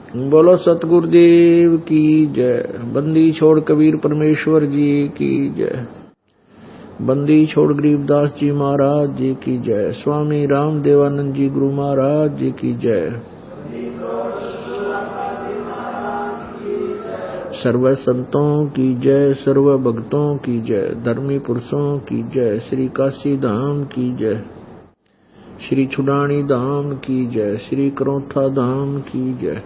बोलो सतगुरुदेव की जय। बंदी छोड़ कबीर परमेश्वर जी की जय। बंदी छोड़ गरीबदास जी महाराज जी की जय। स्वामी राम देवानंद जी गुरु महाराज जी की जय। सर्व संतों की जय, सर्व भक्तों की जय, धर्मी पुरुषों की जय। श्री काशी धाम की जय, श्री छुडानी धाम की जय, श्री करौथा धाम की जय,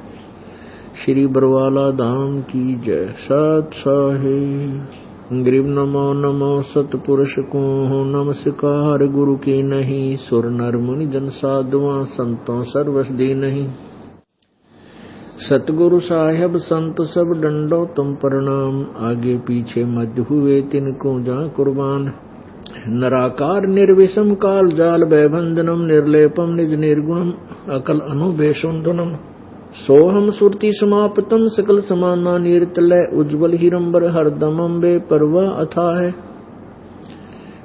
श्री बरवाला धाम की जय। सत साहिब गरीब नमो नमो सतपुरुष को नमस्कार। गुरु की नहीं सुर नर मुनि जन साधुआ संतों सर्वस दी नहीं। सतगुरु साहेब संत सब डंडो तुम प्रणाम। आगे पीछे मध्य हुए तिनको जा कुर्बान। नराकार निर्विषम काल जाल भयभंजनम निर्लेपम निज निर्गुणम अकल अनुभेशुंधनम। सोहम सुरति समाप्तम सकल समाना नीरतलय उज्ज्वल हिरंबर हरदमम बे परवा अथा है।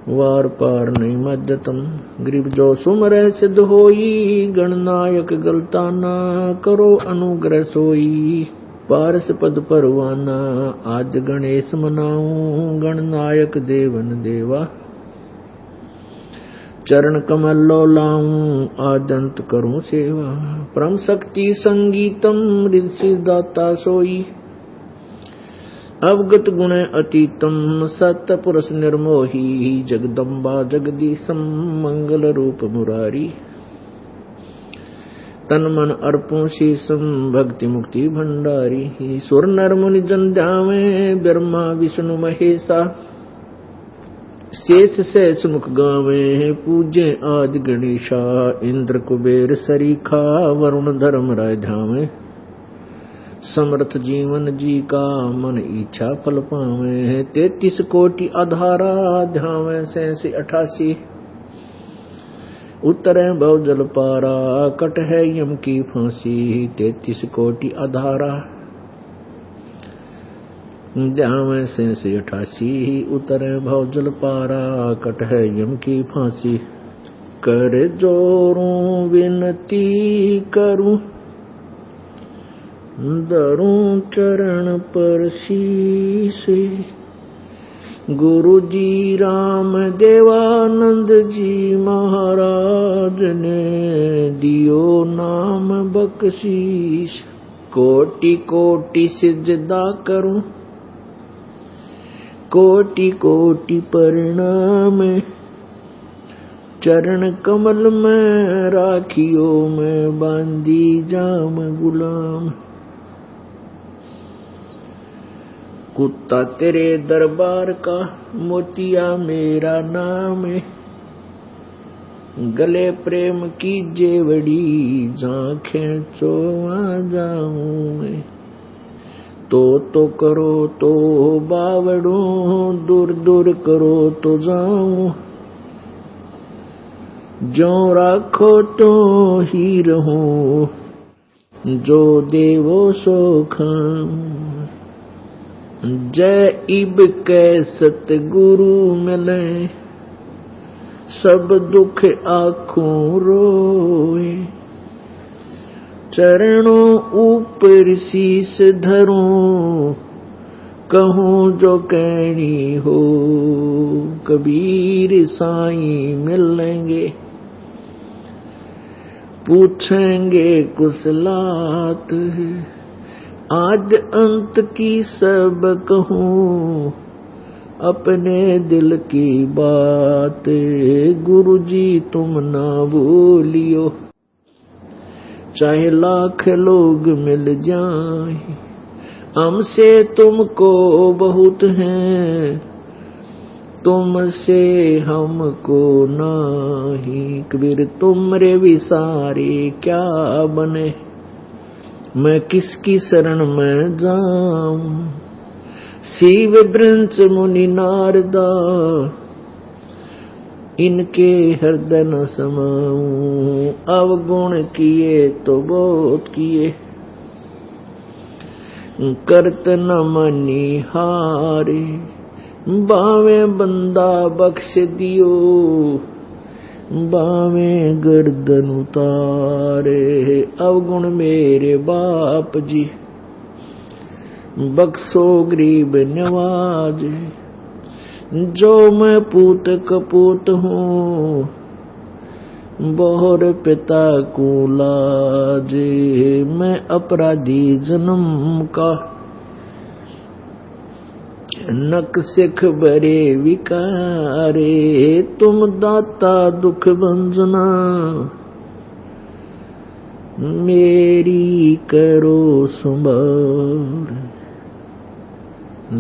वार पार नहीं मध्यतम गरीब जो सुमरह सिद्ध होई। गणनायक गलता ना करो अनुग्रह सोई। पारस पद परवाना आज गणेश मनाऊं। गणनायक देवन देवा चरण कमल लो लाऊं। आदंत करूं सेवा परम शक्ति संगीतम ऋषि दाता सोई। अवगत गुण अतीतम सत पुरुष निर्मोही। जगदम्बा जगदीशम मंगल रूप मुरारी। तन मन अर्पो शीसम भक्ति मुक्ति भंडारी। सुर नर मुनि जन ध्यावे ब्रह्मा विष्णु महेशा। शेष शेष मुख गावे पूजे आदि गणेशा। इंद्र कुबेर सरीखा वरुण धर्म राय ध्यावे। समर्थ जीवन जी का मन इच्छा फल पावे। 33 कोटि आधारा ध्यावे 88। उतरे भव जल पारा कट है यम की फांसी। 33 कोटि आधारा ध्यावे 88। उतरे भव जल पारा कट है यम की फांसी। कर जोरूं विनती करूं धरूं चरण पर शीश। गुरु जी राम देवानंद जी महाराज ने दियो नाम बख्शीश। कोटि कोटि सिजदा करूं कोटि कोटि प्रणाम। चरण कमल में राखियो में बांधी जाम गुलाम। कुत्ता तेरे दरबार का मोतिया मेरा नाम। गले प्रेम की जेवड़ी झांखें चोआ जाऊं मैं। तो करो तो बावड़ो दूर दूर करो तो जाऊं। जो राखो तो ही रहूं जो देवो सो खाऊं। जय इब कै सतगुरु मिले सब दुख आँखों रोए। चरणों ऊपर शीस धरूं कहूँ जो कहनी हो। कबीर साईं मिलेंगे पूछेंगे कुशलात। आज अंत की सब कहूँ अपने दिल की बात। गुरु जी तुम ना भूलियो चाहे लाख लोग मिल जाएं। हमसे तुमको बहुत हैं तुमसे हमको नहीं। कबीर तुमरे विसारे क्या बने मैं किसकी शरण में जाऊं। शिव ब्रंच मुनि नारदा इनके हृदय न समाऊं। अवगुण किए तो बहुत किए करत न मनी हारे। बावे बंदा बख्श दियो बावे गर्दन उतारे। अवगुण मेरे बाप जी, बख्शो गरीब नवाज। जो मैं पूत कपूत हूँ, बहुर पिता को लाजे। मैं अपराधी जन्म का, नक सिख बरे विकारे। तुम दाता दुख भंजना, मेरी करो संभार।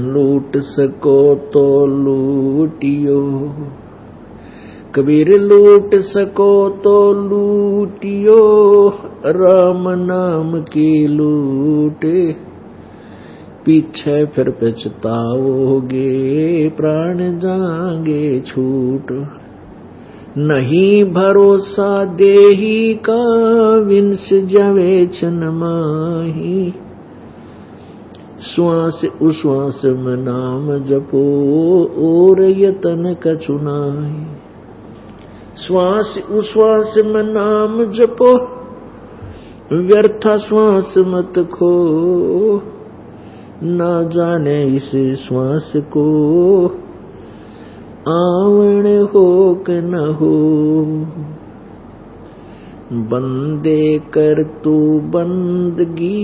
लूट सको तो लूटियो, कबीर लूट सको तो लूटियो। राम नाम की लूट, पीछे फिर पछताओगे, प्राण जाएंगे छूट। नहीं भरोसा देही का, विंस जावे छन माही। श्वास उश्वास में नाम जपो, और यतन कछु नाही। श्वास उश्वास में नाम जपो, व्यर्थ श्वास मत खो। ना जाने इस श्वास को, आवण हो कि न हो। बंदे कर तू बंदगी,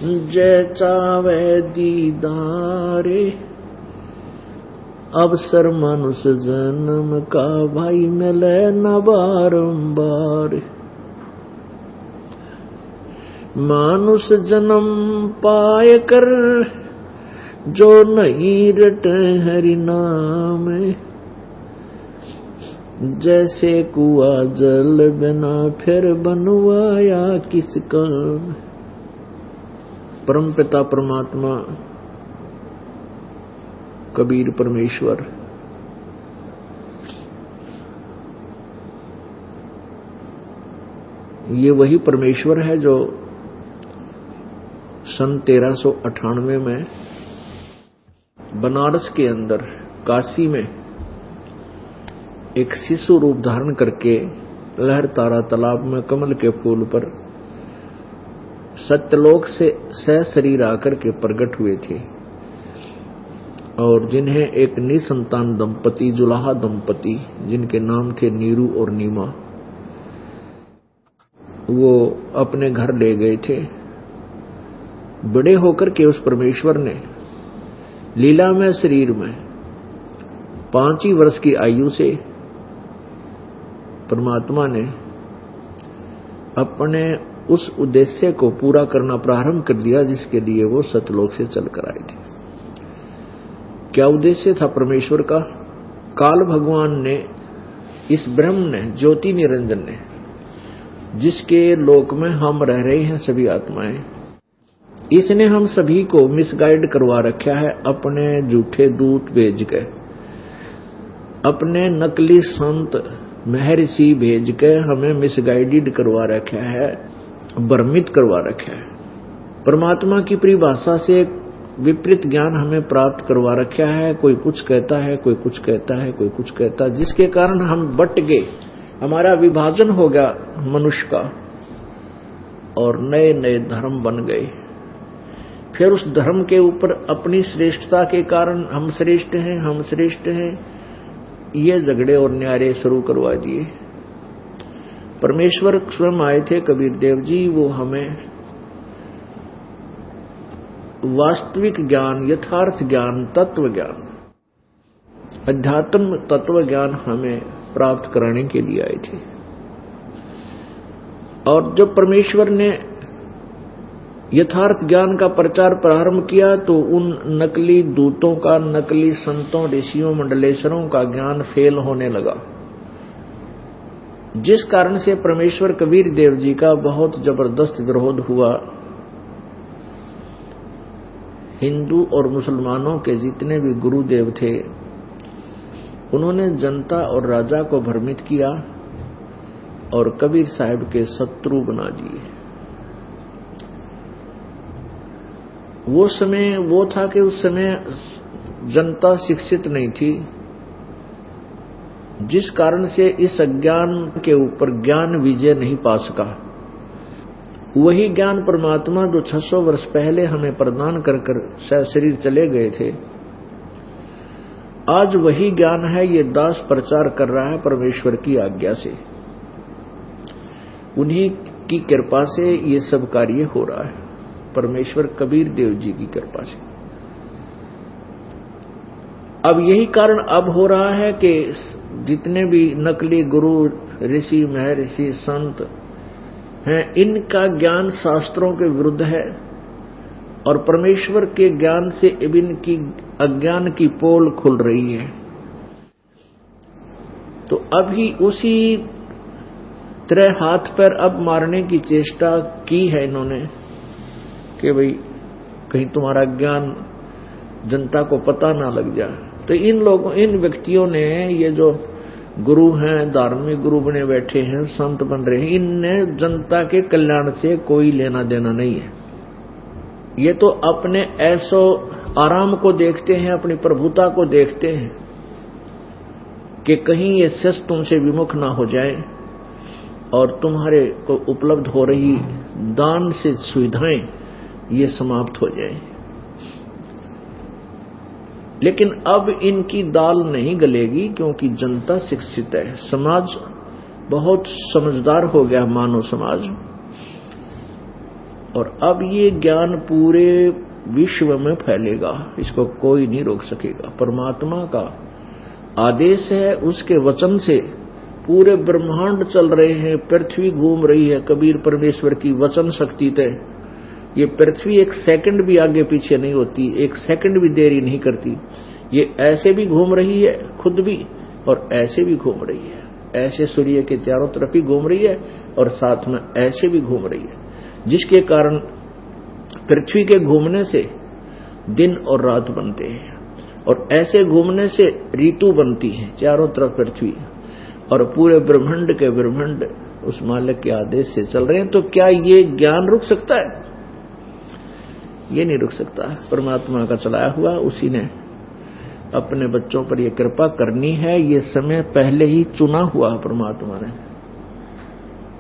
जय चावे दीदारे। अवसर मनुष्य जन्म का, भाई मिले न बारंबार। मानुष जन्म पाए कर, जो नहीं रटे हरि नाम। जैसे कुआ जल बिना, फिर बनवाया किस काम। परमपिता परमात्मा कबीर परमेश्वर ये वही परमेश्वर है जो सन 1398 में बनारस के अंदर काशी में एक शिशु रूप धारण करके लहर तारा तालाब में कमल के फूल पर सत्यलोक से सशरीर आकर के प्रकट हुए थे, और जिन्हें एक निसंतान दंपति, जुलाहा दंपति, जिनके नाम थे नीरू और नीमा, वो अपने घर ले गए थे। बड़े होकर के उस परमेश्वर ने लीलामय शरीर में 5 ही वर्ष की आयु से परमात्मा ने अपने उस उद्देश्य को पूरा करना प्रारंभ कर दिया जिसके लिए वो सतलोक से चलकर आए थे। क्या उद्देश्य था परमेश्वर का? काल भगवान ने, इस ब्रह्म ने, ज्योति निरंजन ने, जिसके लोक में हम रह रहे हैं सभी आत्माएं, इसने हम सभी को मिसगाइड करवा रखा है अपने झूठे दूत भेज के, अपने नकली संत महर्षि भेज के हमें मिसगाइडेड करवा रखा है, भ्रमित करवा रखा है। परमात्मा की परिभाषा से विपरीत ज्ञान हमें प्राप्त करवा रखा है। कोई कुछ कहता है, कोई कुछ कहता है, कोई कुछ कहता है, जिसके कारण हम बट गए, हमारा विभाजन हो गया मनुष्य का, और नए नए धर्म बन गए। फिर उस धर्म के ऊपर अपनी श्रेष्ठता के कारण हम श्रेष्ठ हैं, हम श्रेष्ठ हैं, ये झगड़े और न्यारे शुरू करवा दिए। परमेश्वर स्वयं आए थे कबीर देव जी, वो हमें वास्तविक ज्ञान, यथार्थ ज्ञान, तत्व ज्ञान, अध्यात्म तत्व ज्ञान हमें प्राप्त कराने के लिए आए थे। और जब परमेश्वर ने यथार्थ ज्ञान का प्रचार प्रारंभ किया तो उन नकली दूतों का, नकली संतों, ऋषियों, मंडलेश्वरों का ज्ञान फेल होने लगा, जिस कारण से परमेश्वर कबीर देव जी का बहुत जबरदस्त विरोध हुआ। हिंदू और मुसलमानों के जितने भी गुरुदेव थे, उन्होंने जनता और राजा को भ्रमित किया और कबीर साहब के शत्रु बना दिए। वो समय वो था कि उस समय जनता शिक्षित नहीं थी, जिस कारण से इस अज्ञान के ऊपर ज्ञान विजय नहीं पा सका। वही ज्ञान परमात्मा जो 600 वर्ष पहले हमें प्रदान कर शरीर चले गए थे, आज वही ज्ञान है, ये दास प्रचार कर रहा है परमेश्वर की आज्ञा से। उन्हीं की कृपा से ये सब कार्य हो रहा है, परमेश्वर कबीर देव जी की कृपा से। अब यही कारण अब हो रहा है कि जितने भी नकली गुरु, ऋषि, महर्षि, संत हैं, इनका ज्ञान शास्त्रों के विरुद्ध है और परमेश्वर के ज्ञान से इनकी अज्ञान की पोल खुल रही है। तो अभी उसी तरह हाथ पैर अब मारने की चेष्टा की है इन्होंने कि भाई कहीं तुम्हारा ज्ञान जनता को पता ना लग जाए। तो इन व्यक्तियों ने, ये जो गुरु हैं, धार्मिक गुरु बने बैठे हैं, संत बन रहे हैं, इनने जनता के कल्याण से कोई लेना देना नहीं है। ये तो अपने ऐसो आराम को देखते हैं, अपनी प्रभुता को देखते हैं कि कहीं ये सस तुमसे विमुख ना हो जाए और तुम्हारे को उपलब्ध हो रही दान से सुविधाएं ये समाप्त हो जाए। लेकिन अब इनकी दाल नहीं गलेगी, क्योंकि जनता शिक्षित है, समाज बहुत समझदार हो गया, मानव समाज। और अब ये ज्ञान पूरे विश्व में फैलेगा, इसको कोई नहीं रोक सकेगा। परमात्मा का आदेश है, उसके वचन से पूरे ब्रह्मांड चल रहे हैं, पृथ्वी घूम रही है कबीर परमेश्वर की वचन शक्ति तय। ये पृथ्वी एक सेकंड भी आगे पीछे नहीं होती, एक सेकंड भी देरी नहीं करती। ये ऐसे भी घूम रही है खुद भी, और ऐसे भी घूम रही है, ऐसे सूर्य के चारों तरफ ही घूम रही है और साथ में ऐसे भी घूम रही है, जिसके कारण पृथ्वी के घूमने से दिन और रात बनते हैं और ऐसे घूमने से ऋतु बनती है चारों तरफ पृथ्वी, और पूरे ब्रह्मांड के ब्रह्मांड उस मालिक के आदेश से चल रहे हैं। तो क्या ये ज्ञान रुक सकता है? ये नहीं रुक सकता। परमात्मा का चलाया हुआ, उसी ने अपने बच्चों पर ये कृपा करनी है, ये समय पहले ही चुना हुआ है परमात्मा ने।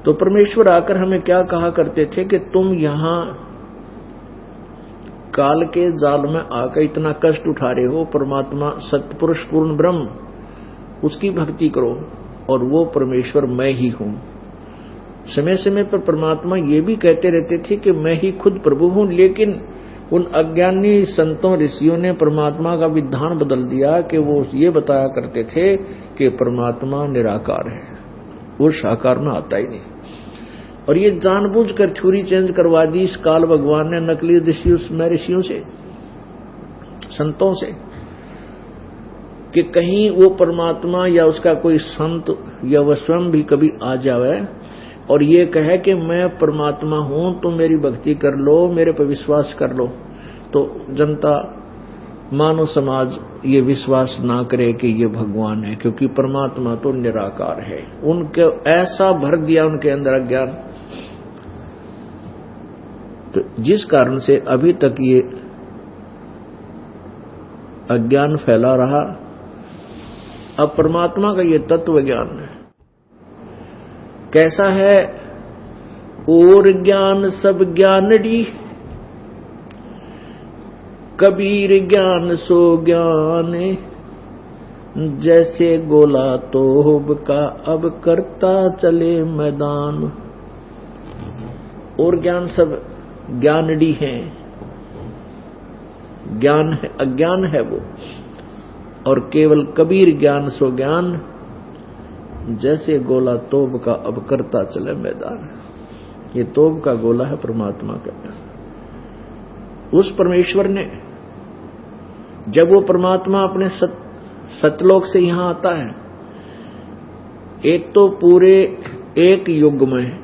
तो परमेश्वर आकर हमें क्या कहा करते थे कि तुम यहां काल के जाल में आकर इतना कष्ट उठा रहे हो, परमात्मा सत्पुरुष पूर्ण ब्रह्म, उसकी भक्ति करो, और वो परमेश्वर मैं ही हूं। समय समय पर परमात्मा ये भी कहते रहते थे कि मैं ही खुद प्रभु हूं, लेकिन उन अज्ञानी संतों ऋषियों ने परमात्मा का विधान बदल दिया कि वो ये बताया करते थे कि परमात्मा निराकार है, वो साकार में आता ही नहीं। और ये जानबूझकर थ्योरी चेंज करवा दी इस काल भगवान ने नकली ऋषियों से, संतों से, कि कहीं वो परमात्मा या उसका कोई संत या वह स्वयं भी कभी आ जावे और ये कहे कि मैं परमात्मा हूं, तुम मेरी भक्ति कर लो, मेरे पर विश्वास कर लो। तो जनता, मानव समाज ये विश्वास ना करे कि ये भगवान है, क्योंकि परमात्मा तो निराकार है। उनके ऐसा भर दिया उनके अंदर अज्ञान, तो जिस कारण से अभी तक ये अज्ञान फैला रहा। अब परमात्मा का ये तत्व ज्ञान है कैसा है? और ज्ञान सब ज्ञानड़ी, कबीर ज्ञान सो ज्ञान, जैसे गोला तोब का अब करता चले मैदान। और ज्ञान सब ज्ञानड़ी है, ज्ञान है, अज्ञान है वो, और केवल कबीर ज्ञान सो ज्ञान, जैसे गोला तोब का अब करता चले मैदान। ये तोब का गोला है परमात्मा का। उस परमेश्वर ने, जब वो परमात्मा अपने सतलोक से यहां आता है, एक तो पूरे एक युग में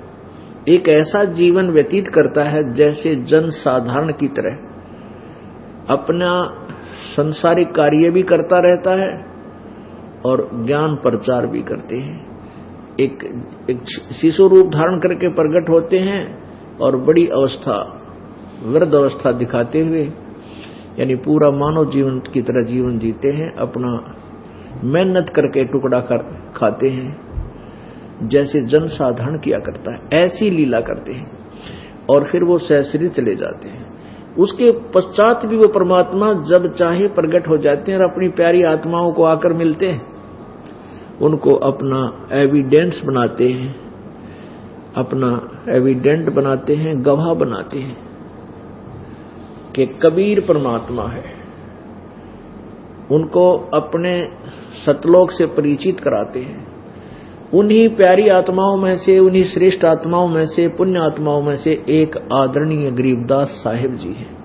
एक ऐसा जीवन व्यतीत करता है जैसे जन साधारण की तरह अपना संसारिक कार्य भी करता रहता है और ज्ञान प्रचार भी करते हैं। एक शिशु रूप धारण करके प्रकट होते हैं और बड़ी अवस्था, वृद्ध अवस्था दिखाते हुए, यानी पूरा मानव जीवन की तरह जीवन जीते हैं, अपना मेहनत करके टुकड़ा खाते हैं, जैसे जन साधारण किया करता है ऐसी लीला करते हैं, और फिर वो सहस्री चले जाते हैं। उसके पश्चात भी वो परमात्मा जब चाहे प्रकट हो जाते हैं और अपनी प्यारी आत्माओं को आकर मिलते हैं, उनको अपना एविडेंस बनाते हैं, अपना एविडेंट बनाते हैं, गवाह बनाते हैं कि कबीर परमात्मा है। उनको अपने सतलोक से परिचित कराते हैं। उन्हीं प्यारी आत्माओं में से, उन्हीं श्रेष्ठ आत्माओं में से, पुण्य आत्माओं में से एक आदरणीय गरीबदास साहिब जी हैं,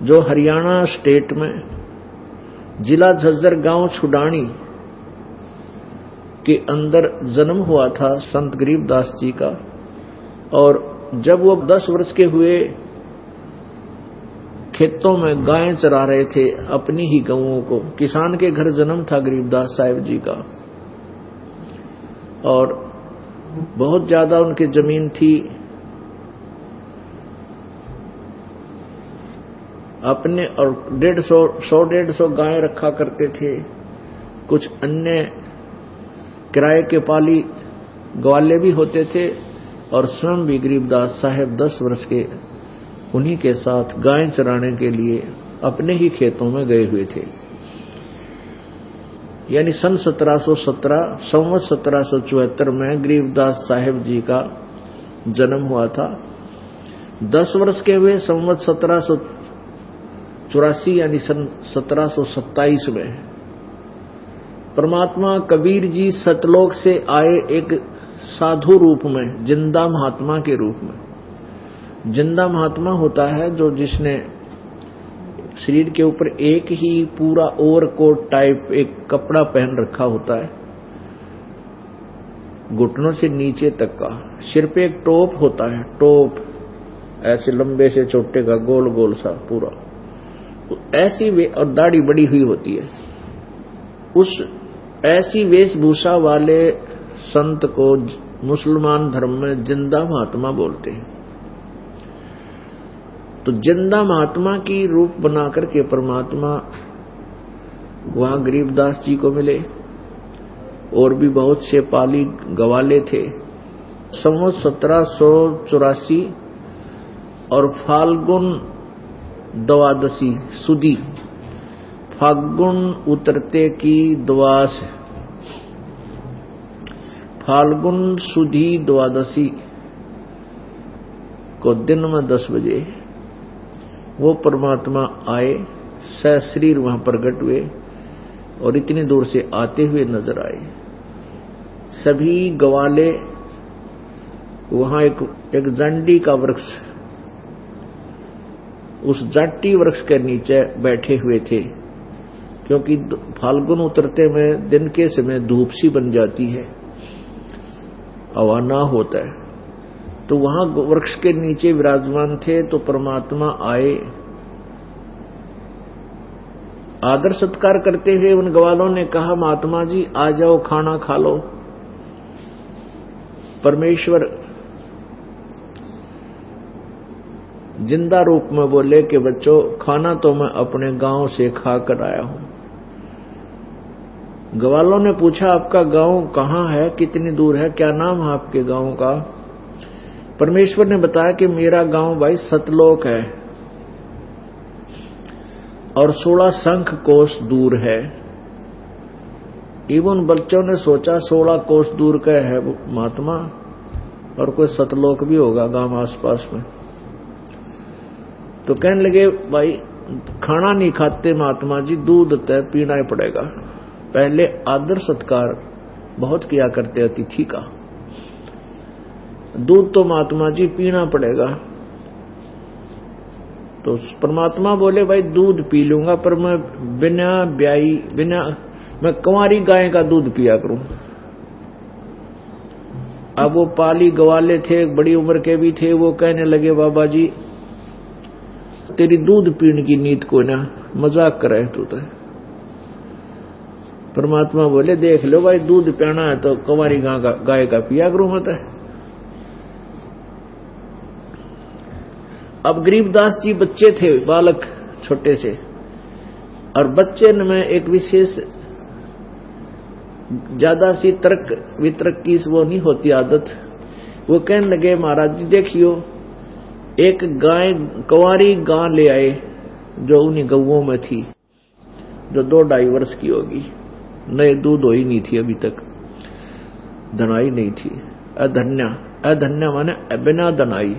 जो हरियाणा स्टेट में जिला झज्जर गांव छुडानी के अंदर जन्म हुआ था संत गरीबदास जी का। और जब वो 10 वर्ष के हुए, खेतों में गायें चरा रहे थे, अपनी ही गऊओं को। किसान के घर जन्म था गरीबदास साहिब जी का, और बहुत ज्यादा उनकी जमीन थी। अपने और 150 गायें रखा करते थे। कुछ अन्य किराए के पाली ग्वाले भी होते थे, और स्वयं भी गरीबदास साहिब 10 वर्ष के उन्हीं के साथ गायें चराने के लिए अपने ही खेतों में गए हुए थे। यानी सन 1717 संवत 1774 में गरीबदास साहिब जी का जन्म हुआ था। 10 वर्ष के हुए संवत 1784 यानी सन 1727 में परमात्मा कबीर जी सतलोक से आए एक साधु रूप में, जिंदा महात्मा के रूप में। जिंदा महात्मा होता है जो जिसने शरीर के ऊपर एक ही पूरा ओवरकोट टाइप एक कपड़ा पहन रखा होता है, घुटनों से नीचे तक का। सिर पे एक टोप होता है, टोप ऐसे लंबे से छोटे का, गोल गोल सा पूरा ऐसी और दाढ़ी बड़ी हुई होती है। उस ऐसी वेशभूषा वाले संत को मुसलमान धर्म में जिंदा महात्मा बोलते हैं। तो जिंदा महात्मा की रूप बनाकर के परमात्मा वहां गरीबदास जी को मिले। और भी बहुत से पाली गवाले थे। संवत 1784 और फाल्गुन द्वादशी सुदी, फाल्गुन उतरते की द्वास, फाल्गुन सुदी द्वादशी को दिन में 10 बजे वो परमात्मा आए, सशरीर वहां प्रकट हुए और इतनी दूर से आते हुए नजर आए। सभी गवाले वहां एक जंडी का वृक्ष, उस जाटी वृक्ष के नीचे बैठे हुए थे, क्योंकि फाल्गुन उतरते में दिन के समय धूप सी बन जाती है, हवा ना होता है। तो वहां वृक्ष के नीचे विराजमान थे। तो परमात्मा आए, आदर सत्कार करते हुए उन ग्वालों ने कहा, महात्मा जी आ जाओ, खाना खा लो। परमेश्वर जिंदा रूप में बोले कि बच्चों, खाना तो मैं अपने गांव से खा कर आया हूं। ग्वालों ने पूछा, आपका गांव कहां है, कितनी दूर है, क्या नाम है आपके गांव का? परमेश्वर ने बताया कि मेरा गांव भाई सतलोक है और 16 शंख कोस दूर है। इवन बच्चों ने सोचा 16 कोस दूर का है महात्मा, और कोई सतलोक भी होगा गांव आसपास में। तो कहने लगे, भाई खाना नहीं खाते महात्मा जी, दूध तय पीना ही पड़ेगा। पहले आदर सत्कार बहुत किया करते अतिथि का, दूध तो महात्मा जी पीना पड़ेगा। तो परमात्मा बोले, भाई दूध पी लूंगा, पर मैं बिना मैं कुंवारी गाय का दूध पिया करूं। अब वो पाली गवाले थे, बड़ी उम्र के भी थे, वो कहने लगे, बाबा जी तेरी दूध पीने की नीत को ना मजाक करे तू तो। परमात्मा बोले, देख लो भाई, दूध पीना है तो कुंवारी गाय का पिया करूं मत। अब गरीबदास जी बच्चे थे, बालक छोटे से, और बच्चे में एक विशेष ज्यादा सी तर्क वितर्क की वो नहीं होती आदत। वो कहने लगे महाराज जी देखियो, एक गाय कुंवारी गां ले आए जो उन्हीं गौओं में थी, जो 2-2.5 वर्ष की होगी, नए दूध हो ही नहीं थी अभी तक, धनाई नहीं थी। अधन्या, अधन्या माने बिना धनाई।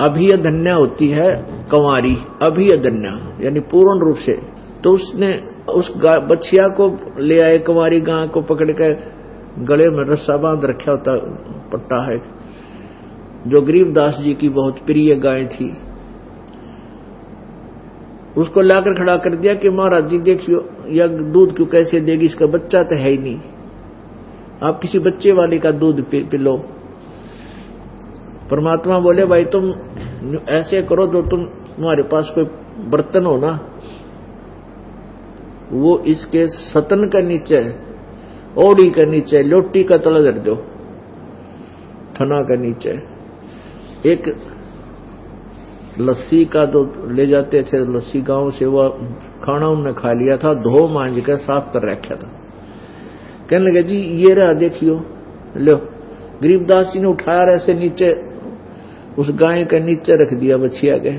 अभी अधन्या होती है कुंवारी, अभी अधन्या यानी पूर्ण रूप से। तो उसने उस बछिया को ले आए, कुंवारी गां को पकड़ के गले में रस्सा बांध रखा होता पट्टा है, जो गरीबदास जी की बहुत प्रिय गाय थी। उसको लाकर खड़ा कर दिया कि महाराज जी देखियो, यह दूध क्यों कैसे देगी, इसका बच्चा तो है ही नहीं, आप किसी बच्चे वाले का दूध पिलो। परमात्मा बोले भाई तुम ऐसे करो, जो तुम्हारे पास कोई बर्तन हो ना, वो इसके सतन के नीचे, ओड़ी के नीचे, लोटी का तला धर दो, थना के नीचे। एक लस्सी का जो ले जाते थे, लस्सी गांव से, वो खाना उन्होंने खा लिया था, धो मांझ कर साफ कर रखा था। कहने लगे जी ये रहा देखियो, लो। गरीबदास जी ने उठाया ऐसे नीचे, उस गाय के नीचे रख दिया बछिया के।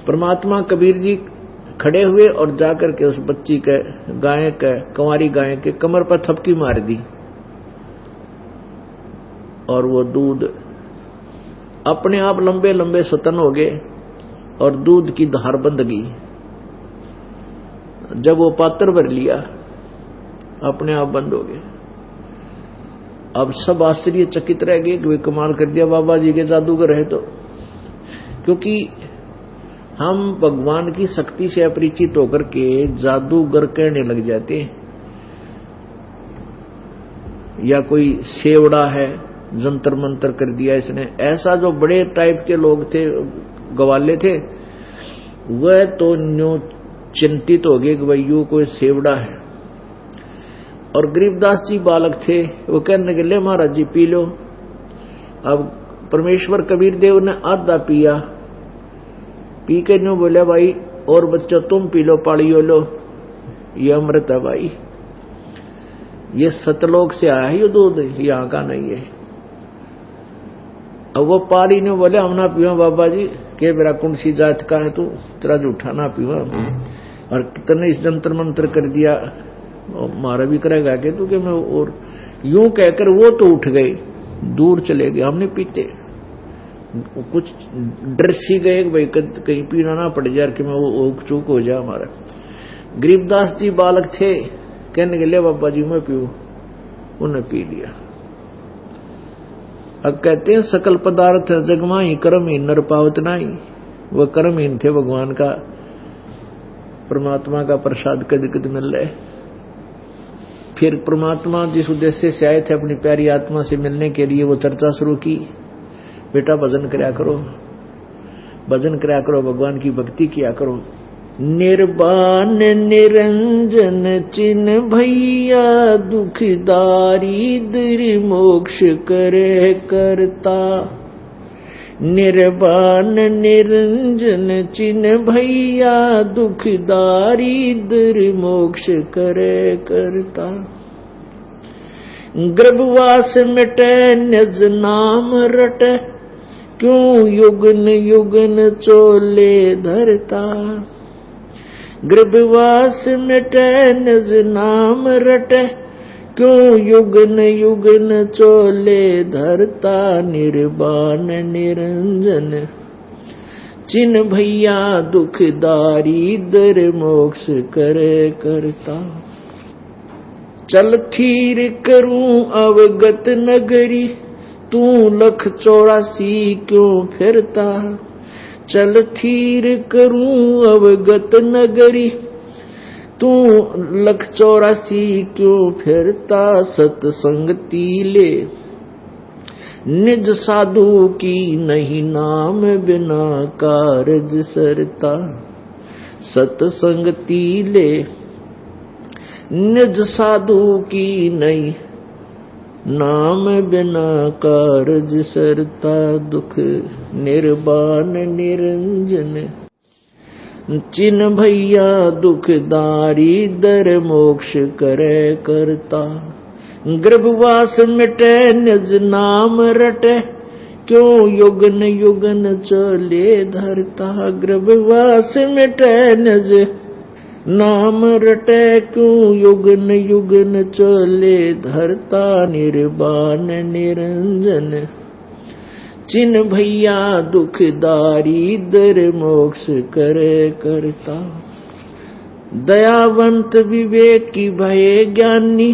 परमात्मा कबीर जी खड़े हुए और जाकर के उस बच्ची के, गाय के, कुंवारी गाय के कमर पर थपकी मार दी, और वो दूध अपने आप लंबे लंबे सतन हो गए और दूध की धार बंध गई। जब वो पात्र भर लिया, अपने आप बंद हो गए। अब सब आश्चर्यचकित रह गए कि वे कमाल कर दिया बाबा जी के जादूगर है। तो क्योंकि हम भगवान की शक्ति से अपरिचित होकर के जादूगर कहने लग जाते हैं, या कोई सेवड़ा है, जंतर मंतर कर दिया इसने, ऐसा जो बड़े टाइप के लोग थे, गवाले थे, वह तो न्यू चिंतित हो गए कि भाई यू कोई सेवड़ा है। और गरीबदास जी बालक थे, वो कहने के ले महाराज जी पी लो। अब परमेश्वर कबीर देव ने आधा पिया, पी के न्यू बोले भाई और बच्चा तुम पी लो, पालियो लो, ये अमृत है भाई, ये सतलोक से आया है ये दूध, यहाँ का नहीं है। अब वो पारी ने बोले हम ना पीवा बाबा जी, के मेरा कौन सी जात का है तू, तेरा जूठा ना पीवा। और कितने इस जंतर मंत्र कर दिया, मारा भी करेगा के तू के मैं, और यूं कहकर वो तो उठ गए, दूर चले गए। हमने पीते कुछ डर सी गए भाई कहीं पीना ना पड़ जाए कि मैं वो चूक हो जाए हमारा। गरीबदास जी बालक थे, कहने के लिए बाबा जी मैं पीऊं, उन्हें पी लिया। अब कहते हैं सकल पदार्थ जगमाई कर्महीन नर पावत नहीं। वह कर्महीन थे, भगवान का, परमात्मा का प्रसाद कद कद मिल रहे। फिर परमात्मा जिस उद्देश्य से आए थे अपनी प्यारी आत्मा से मिलने के लिए, वो चर्चा शुरू की, बेटा भजन करया करो, भजन करया करो, भगवान की भक्ति किया करो। निर्वाण निरंजन चिन्ह भैया दुखदारी दर मोक्ष करे करता। निर्वाण निरंजन चिन्ह भैया दुखदारी दर मोक्ष करे करता। गर्भवास मिटे निज नाम रटे, क्यों युगन युगन चोले धरता। गर्भवास मिटे निज नाम रटे, क्यों युगन युगन चोले धरता। निर्वाण निरंजन चिन्ह भैया दुखदारी दर मोक्ष करे करता। चल थीर करूं अवगत नगरी, तू लख 84 क्यों फिरता। चल थीर करूं अवगत नगरी, तू लख 84 क्यों फिरता। सतसंगति ले निज साधु की, नहीं नाम बिना कारज सरता। सतसंगति ले निज साधु की, नहीं नाम बिना कारज सरता। दुख निर्वाण निरंजन चिन भैया दुखदारी दर मोक्ष करे करता। गर्भवास मिटे निज नाम रटे, क्यों युगन युगन चले धरता। गर्भवास मिटे निज नाम रटे, क्यों युगन युगन चले धरता। निर्वाण निरंजन चिन भैया दुखदारी दर मोक्ष करे करता। दयावंत विवेकी भये ज्ञानी,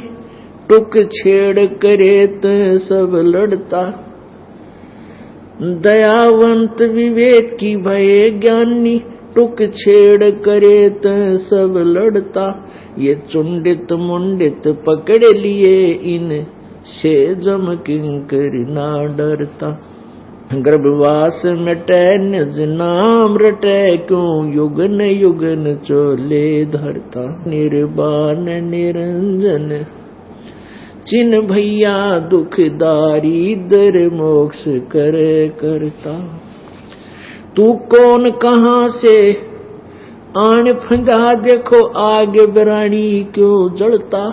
टुक छेड़ करे त सब लड़ता। दयावंत विवेकी भये ज्ञानी, टुक छेड़ करे त सब लड़ता। ये चुंडित मुंडित पकड़ लिए, इन से जम किंकर ना डरता। गर्भवास मिटे निज नाम रटे, क्यों युगन युगन चोले धरता। निर्वाण निरंजन चिन भैया दुखदारी दर मोक्ष करे करता। तू कौन कहाँ से आन फंदा, देखो आगे बरानी क्यों जलता।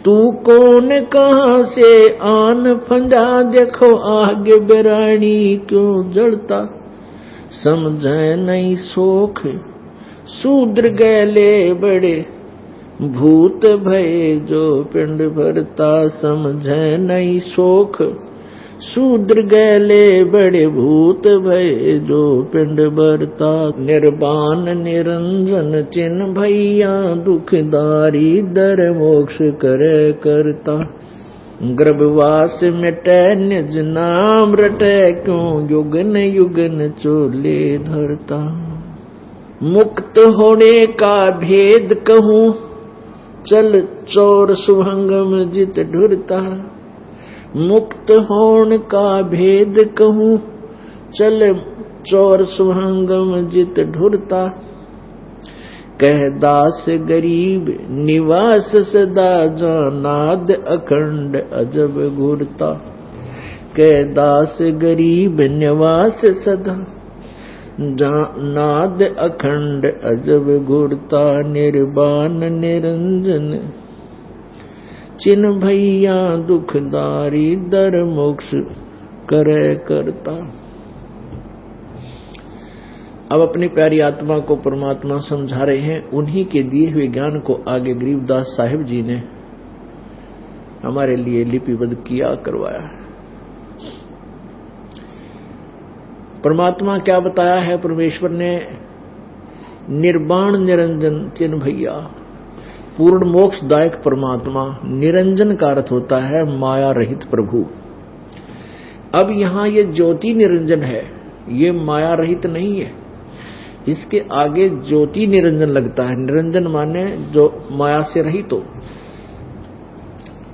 तू कौन कहाँ से आन फंदा, देखो आगे बरानी क्यों जलता। समझे नहीं सोख शूद्र गैले बड़े, भूत भय जो पिंड भरता। समझे नहीं सोख शूद्र गैले बड़े, भूत भय जो पिंड भरता। निर्वाण निरंजन चिन भैया दुखदारी दर मोक्ष करे करता। गर्भवास मिटे निज नाम रटे, क्यों युगन युगन चोले धरता। मुक्त होने का भेद कहूँ, चल चोर सुभंगम जित ढुरता। मुक्त होने का भेद कहूँ, चल चोर सुभंगम जित ढुरता। कह दास गरीब निवास सदा, नाद अखंड अजब घूरता। कह दास गरीब निवास सदा, नाद अखंड अजब घूरता। निर्वाण निरंजन चिन भैया दुखदारी दर मोक्ष करे करता। अब अपनी प्यारी आत्मा को परमात्मा समझा रहे हैं। उन्हीं के दिए हुए ज्ञान को आगे गरीबदास साहिब जी ने हमारे लिए लिपिबद्ध किया, करवाया है। परमात्मा क्या बताया है परमेश्वर ने। निर्वाण निरंजन चिन भैया, पूर्ण मोक्षदायक परमात्मा। निरंजन का अर्थ होता है माया रहित प्रभु। अब यहां ये ज्योति निरंजन है, ये माया रहित नहीं है। इसके आगे ज्योति निरंजन लगता है। निरंजन माने जो माया से रहित हो।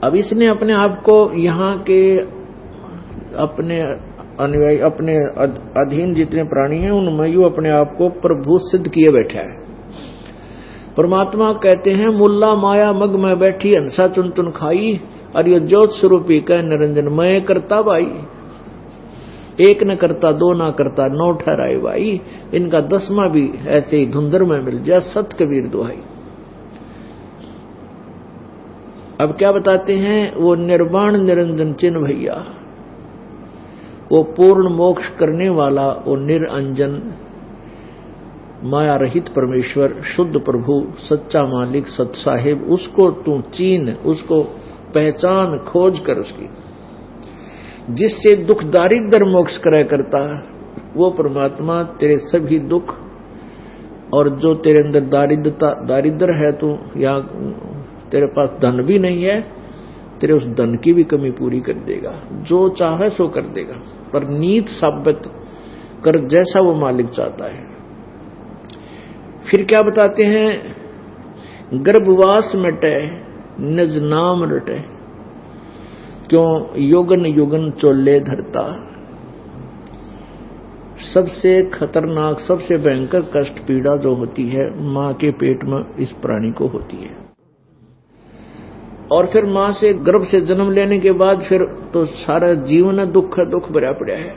अब इसने अपने आप को यहाँ के अपने अनुयायी, अपने अधीन जितने प्राणी हैं उनमें यूं अपने आप को प्रभु सिद्ध किए बैठा है। परमात्मा कहते हैं मुल्ला माया मग में बैठी, हंसा चुन चुन खाई, और ये ज्योत स्वरूपी कह निरंजन मैं करता भाई। एक न करता, दो ना करता, नौ ठहराए भाई। इनका 10वां भी ऐसे ही धुंधर में मिल जाए, सत कबीर दुहाई। अब क्या बताते हैं, वो निर्वाण निरंजन चिन्ह भैया, वो पूर्ण मोक्ष करने वाला, वो निरंजन माया रहित परमेश्वर, शुद्ध प्रभु, सच्चा मालिक, सत साहिब, उसको तू चीन, उसको पहचान, खोज कर उसकी, जिससे दुख दारिद्र मोक्ष करे करता। वो परमात्मा तेरे सभी दुख, और जो तेरे अंदर दारिद्र है, तू या तेरे पास धन भी नहीं है, तेरे उस धन की भी कमी पूरी कर देगा। जो चाहे सो कर देगा, पर नीत साबित कर जैसा वो मालिक चाहता है। फिर क्या बताते हैं, गर्भवास मिटे निज नाम रटे, क्यों युगन युगन चोले धरता। सबसे खतरनाक, सबसे भयंकर कष्ट, पीड़ा जो होती है मां के पेट में इस प्राणी को होती है। और फिर मां से गर्भ से जन्म लेने के बाद फिर तो सारा जीवन दुख दुख भरा पड़ा है।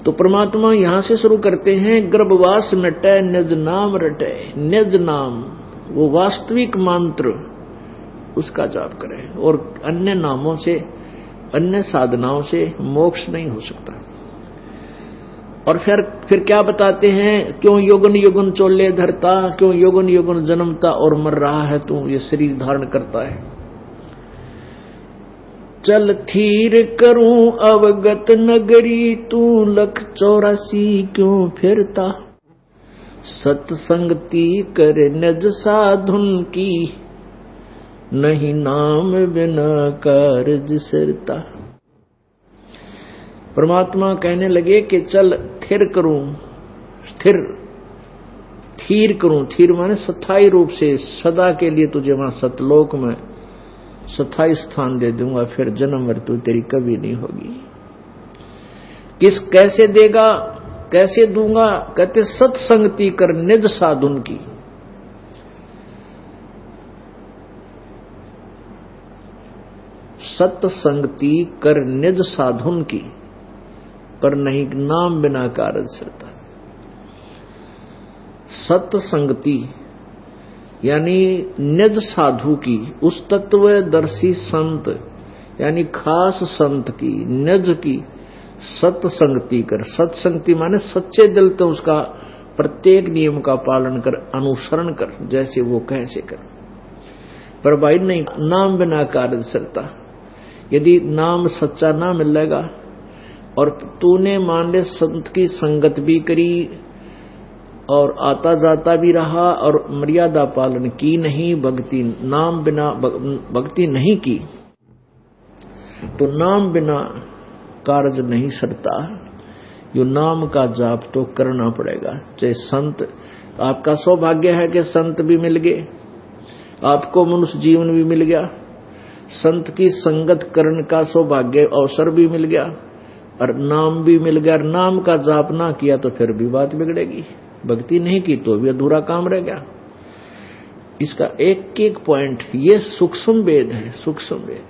तो परमात्मा यहां से शुरू करते हैं, गर्भवास मिटे निज नाम रटे। निज नाम वो वास्तविक मंत्र, उसका जाप करें, और अन्य नामों से, अन्य साधनाओं से मोक्ष नहीं हो सकता। और फिर क्या बताते हैं, क्यों युगन युगन चोले धरता, क्यों युगन युगन जन्मता और मर रहा है तू, ये शरीर धारण करता है। चल थीर करूं अवगत नगरी, तू लख 84 क्यों फिरता। सत्संगति कर निज साधुन की, नहीं नाम बिना कारज सिरता। परमात्मा कहने लगे कि चल थिर करूं, थीर करूं। थीर माने स्थायी रूप से सदा के लिए तुझे वहां सतलोक में स्थायी स्थान दे दूंगा, फिर जन्म मृत्यु तेरी कभी नहीं होगी। कैसे देगा, कैसे दूंगा? कहते सत्संगति कर निज साधुन की। सत्संगति कर निज साधुन की, पर नहीं नाम बिना कारज सिरता। सत्संगति यानी निज साधु की, उस तत्वदर्शी संत यानी खास संत की, निज की सत्संगति कर। सत्संगति माने सच्चे दिल तो उसका प्रत्येक नियम का पालन कर, अनुसरण कर, जैसे वो कहे से कर। पर भाई नहीं, नाम बिना कारज सिरता। यदि नाम सच्चा ना मिलेगा और तूने मान ले संत की संगत भी करी और आता जाता भी रहा और मर्यादा पालन की नहीं, भक्ति नाम बिना भक्ति नहीं की, तो नाम बिना कार्य नहीं सरता। यो नाम का जाप तो करना पड़ेगा। चाहे संत, आपका सौभाग्य है कि संत भी मिल गए, आपको मनुष्य जीवन भी मिल गया, संत की संगत करने का सौभाग्य अवसर भी मिल गया और नाम भी मिल गया। नाम का जाप ना किया तो फिर भी बात बिगड़ेगी, भक्ति नहीं की तो भी अधूरा काम रह गया। इसका एक एक पॉइंट, ये सूक्ष्म वेद है, सूक्ष्म वेद।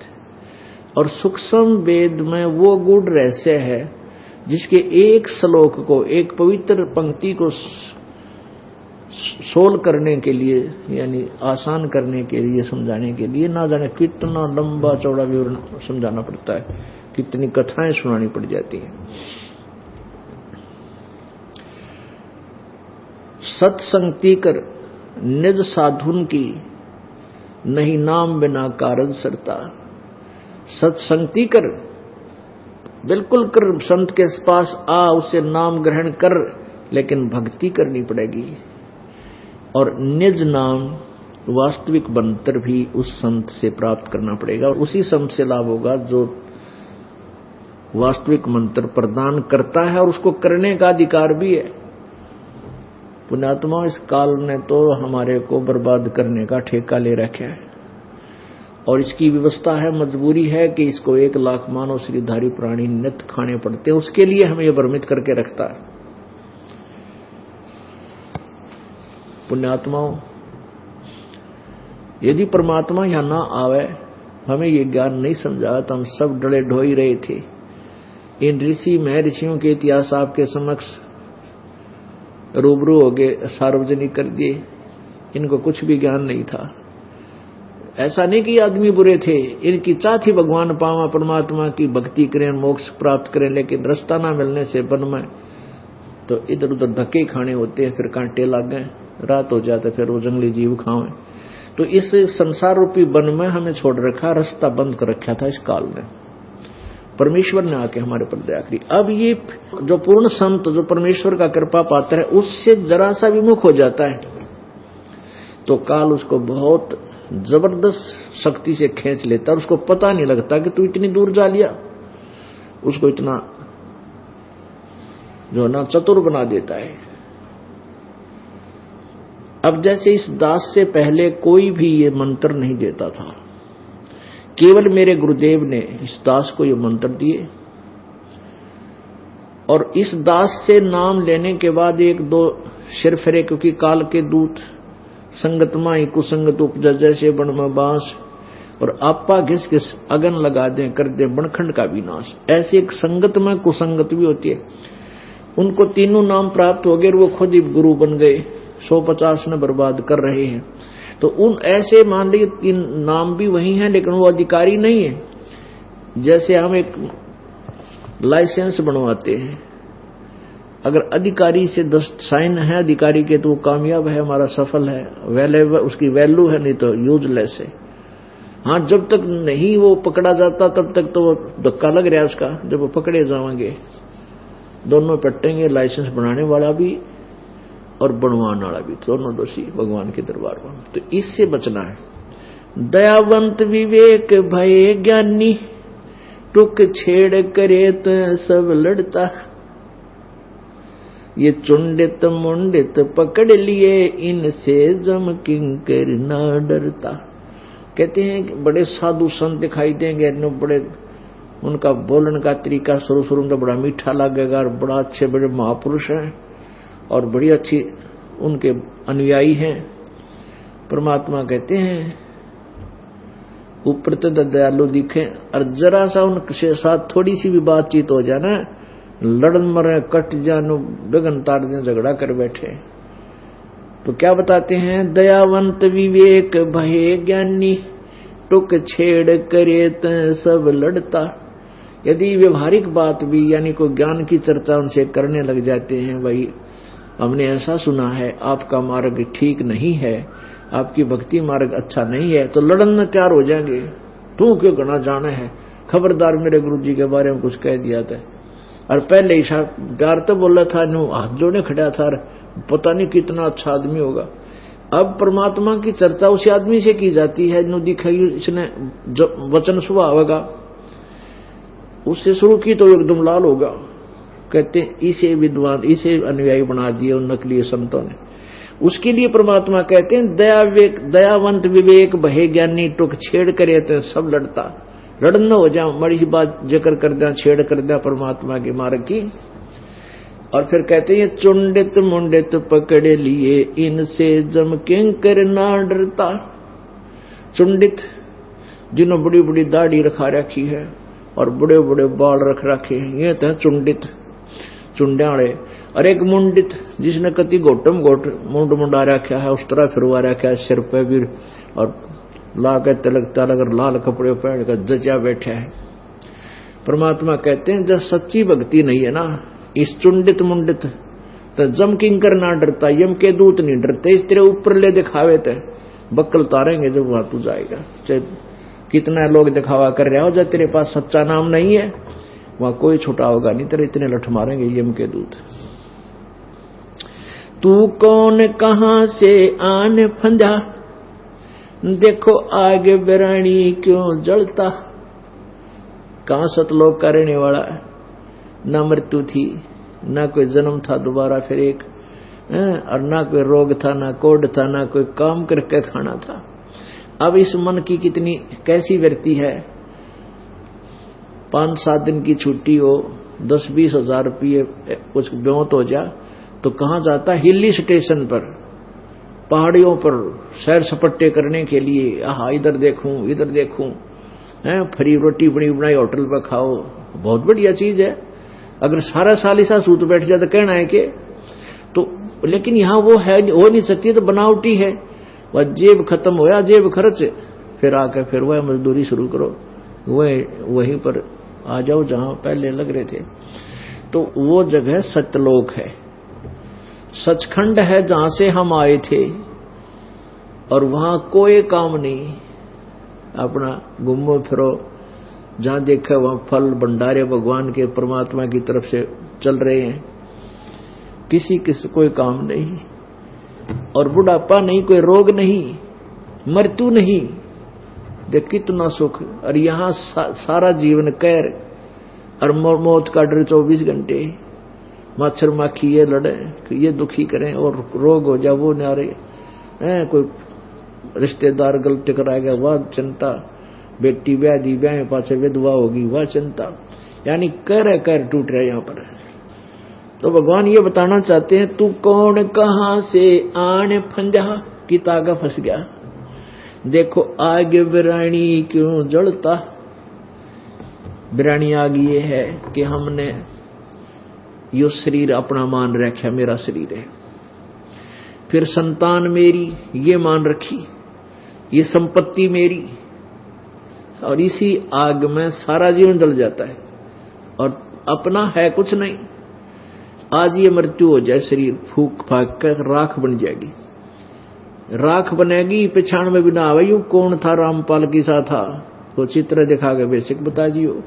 और सूक्ष्म वेद में वो गूढ़ रहस्य है जिसके एक श्लोक को, एक पवित्र पंक्ति को सोल करने के लिए, यानी आसान करने के लिए, समझाने के लिए ना जाने कितना लंबा चौड़ा विवरण समझाना पड़ता है, कितनी कथाएं सुनानी पड़ जाती हैं। सत्संगति कर निज साधुन की, नहीं नाम बिना कारज सरता। सत्संगति कर, बिल्कुल कर, संत के पास आ, उससे नाम ग्रहण कर, लेकिन भक्ति करनी पड़ेगी। और निज नाम वास्तविक मंत्र भी उस संत से प्राप्त करना पड़ेगा, और उसी संत से लाभ होगा जो वास्तविक मंत्र प्रदान करता है और उसको करने का अधिकार भी है। पुण्यात्मा, इस काल ने तो हमारे को बर्बाद करने का ठेका ले रखा है और इसकी व्यवस्था है, मजबूरी है कि इसको 1 लाख मानव श्रीधारी प्राणी नित्य खाने पड़ते हैं, उसके लिए हमें यह भ्रमित करके रखता है। पुण्यात्माओं, यदि परमात्मा यहां ना आवे, हमें ये ज्ञान नहीं समझा, तो हम सब डले ढोई रहे थे। इन ऋषि महर्षियों के इतिहास आपके समक्ष रूबरू हो गए, सार्वजनिक कर दिए, इनको कुछ भी ज्ञान नहीं था। ऐसा नहीं कि आदमी बुरे थे, इनकी चाह थी भगवान पावा, परमात्मा की भक्ति करें, मोक्ष प्राप्त करें, लेकिन रास्ता ना मिलने से वन में तो इधर उधर धक्के खाने होते हैं, फिर कांटे लग गए, रात हो जाते, फिर वो जंगली जीव खाएं। तो इस संसार रूपी वन में हमें छोड़ रखा, रास्ता बंद कर रखा था इस काल ने। परमेश्वर ने आके हमारे पर दया करी। अब ये जो पूर्ण संत, जो परमेश्वर का कृपा पात्र है, उससे जरा सा विमुख हो जाता है तो काल उसको बहुत जबरदस्त शक्ति से खींच लेता है। उसको पता नहीं लगता कि तू इतनी दूर जा लिया, उसको इतना जो ना चतुर बना देता है। अब जैसे इस दास से पहले कोई भी ये मंत्र नहीं देता था, केवल मेरे गुरुदेव ने इस दास को ये मंत्र दिए, और इस दास से नाम लेने के बाद 1-2 सिर फिरे, क्योंकि काल के दूत संगत माई कुसंगत उपजा जैसे बन में बांस, और आपा घिस घिस अगन लगा दें, कर दे बनखंड का विनाश। ऐसे एक संगत में कुसंगत भी होती है। उनको तीनों नाम प्राप्त हो गए और वो खुद ही गुरु बन गए, 150 ने बर्बाद कर रहे हैं। तो उन ऐसे मान लीजिए तीन नाम भी वही हैं लेकिन वो अधिकारी नहीं है। जैसे हम एक लाइसेंस बनवाते हैं, अगर अधिकारी से 10 साइन है अधिकारी के तो वो कामयाब है, हमारा सफल है, वैल्यू उसकी वैल्यू है, नहीं तो यूजलेस है। हाँ, जब तक नहीं वो पकड़ा जाता तब तक तो वो धक्का लग रहा है उसका। जब वो पकड़े जाएंगे दोनों पट्टेंगे, लाइसेंस बनाने वाला भी और बनवाने वाला भी, दोनों दोषी भगवान के दरबार में। तो इससे बचना है। दयावंत विवेक भय ज्ञानी, टुक छेड़ करे तो सब लड़ता। ये चुंडित मुंडित पकड़ लिए, इनसे जम किंकर ना डरता। कहते हैं कि बड़े साधु संत दिखाई देंगे, बड़े उनका बोलने का तरीका शुरू में बड़ा मीठा लगेगा और बड़ा अच्छे बड़े महापुरुष हैं और बड़ी अच्छी उनके अनुयायी हैं। परमात्मा कहते हैं ऊपर तो दयालु दिखे और जरा सा उनके साथ थोड़ी सी भी बातचीत हो जाए ना, लड़न मरे कट जानो गगन तार दें, झगड़ा कर बैठे। तो क्या बताते हैं, दयावंत विवेक भय ज्ञानी, टुक छेड़ करे तो सब लड़ता। यदि व्यवहारिक बात भी यानी कोई ज्ञान की चर्चा उनसे करने लग जाते हैं, भाई हमने ऐसा सुना है आपका मार्ग ठीक नहीं है, आपकी भक्ति मार्ग अच्छा नहीं है, तो लड़न में तैयार हो जाएंगे। तू क्यों घना जाना है, खबरदार मेरे गुरु जी के बारे में कुछ कह दिया था। और पहले ही प्यार तो बोला था, हाथ जोड़े खड़ा था, पता नहीं कितना अच्छा आदमी होगा। अब परमात्मा की चर्चा उसी आदमी से की जाती है जो दिखाई इसने वचन स्वभाव होगा, उससे शुरू की तो एकदम लाल होगा। कहते इसे विद्वान, इसे अनुयायी बना दिए उन नकली संतों ने। उसके लिए परमात्मा कहते हैं दयावंत विवेक भय ज्ञानी, टुक छेड़ करे तो सब लड़ता। लड़न न हो जाए, बड़ी बात जिक्र कर दिया, छेड़ कर दिया परमात्मा के मार्ग की। और फिर कहते हैं चुंडित मुंडित पकड़े लिए, इनसे जम किंकर ना डरता। चुंडित जिन्होंने बड़ी बड़ी दाढ़ी रखा रखी है और बड़े बड़े बाल रख रखे हैं, ये तो चुंडित चुंड्याड़े। और एक मुंडित जिसने कति घोटम घोट मुंड मुंडा रखा है, उस तरह फिरवा रखा है सिर पे भी, और ला के तिलक तलक और लाल कपड़े पहन कर जचा बैठा है। परमात्मा कहते हैं जब सच्ची भक्ति नहीं है ना, इस चुंडित मुंडित तो जम किंकर ना डरता, यम के दूत नहीं डरते। इस तेरे ऊपर ले दिखावे थे बक्कल तारेंगे जब वहां तू जाएगा। चाहे कितना लोग दिखावा कर रहे हो, जब तेरे पास सच्चा नाम नहीं है वहां कोई छुटा होगा नहीं, तेरे इतने लठ मारेंगे यम के दूत। तू कौन कहां से आन फंदा, देखो आगे बिरानी क्यों जलता। कहां सतलोक का रहने वाला है, ना मृत्यु थी, ना कोई जन्म था दोबारा फिर एक, और ना कोई रोग था, ना कोड था, ना कोई काम करके खाना था। अब इस मन की कितनी कैसी व्यक्ति है, 5-7 दिन की छुट्टी हो, 10-20 हजार रुपये कुछ ब्योत हो जा तो कहां जाता, हिली स्टेशन पर, पहाड़ियों पर सैर सपट्टे करने के लिए। आहा इधर देखूं, फ्री रोटी बनी बनाई होटल पर खाओ, बहुत बढ़िया चीज है। अगर सारा साल ऐसा सूत बैठ जाए तो कहना है कि तो, लेकिन यहाँ वो है हो नहीं सकती, तो बनावटी है। वह जेब खत्म होया, जेब खर्च, फिर आकर फिर वह मजदूरी शुरू करो, वहीं पर आ जाओ जहां पहले लग रहे थे। तो वो जगह सत्यलोक है, सचखंड है जहां से हम आए थे, और वहां कोई काम नहीं, अपना घूमो फिरो, जहां देखा वहां फल भंडारे भगवान के परमात्मा की तरफ से चल रहे हैं, किसी कोई काम नहीं, और बुढ़ापा नहीं, कोई रोग नहीं, मृत्यु नहीं। देख कितना सुख। और यहाँ सारा जीवन कैर और मौत का डर 24 घंटे, मच्छर माखी ये लड़े, ये दुखी करें और रोग हो जाए वो नारे, कोई रिश्तेदार गलती कराएगा वह चिंता, बेटी व्याधि व्याह पास विधवा होगी वह चिंता, यानी कर टूट रहे यहाँ पर। तो भगवान ये बताना चाहते हैं तू कौन कहां से आने फंजा की तागा फंस गया, देखो आगे बिरानी क्यों जलता। बिरानी आग ये है कि हमने यो शरीर अपना मान रखा, मेरा शरीर है। फिर संतान मेरी ये मान रखी, ये संपत्ति मेरी, और इसी आग में सारा जीवन जल जाता है और अपना है कुछ नहीं। आज ये मृत्यु हो जाए, शरीर फूक फाक कर राख बन जाएगी, राख बनेगी, पहचान में भी ना आवे यू कौन था, रामपाल किसा था, वो चित्र दिखा के बेसिक बता दियो।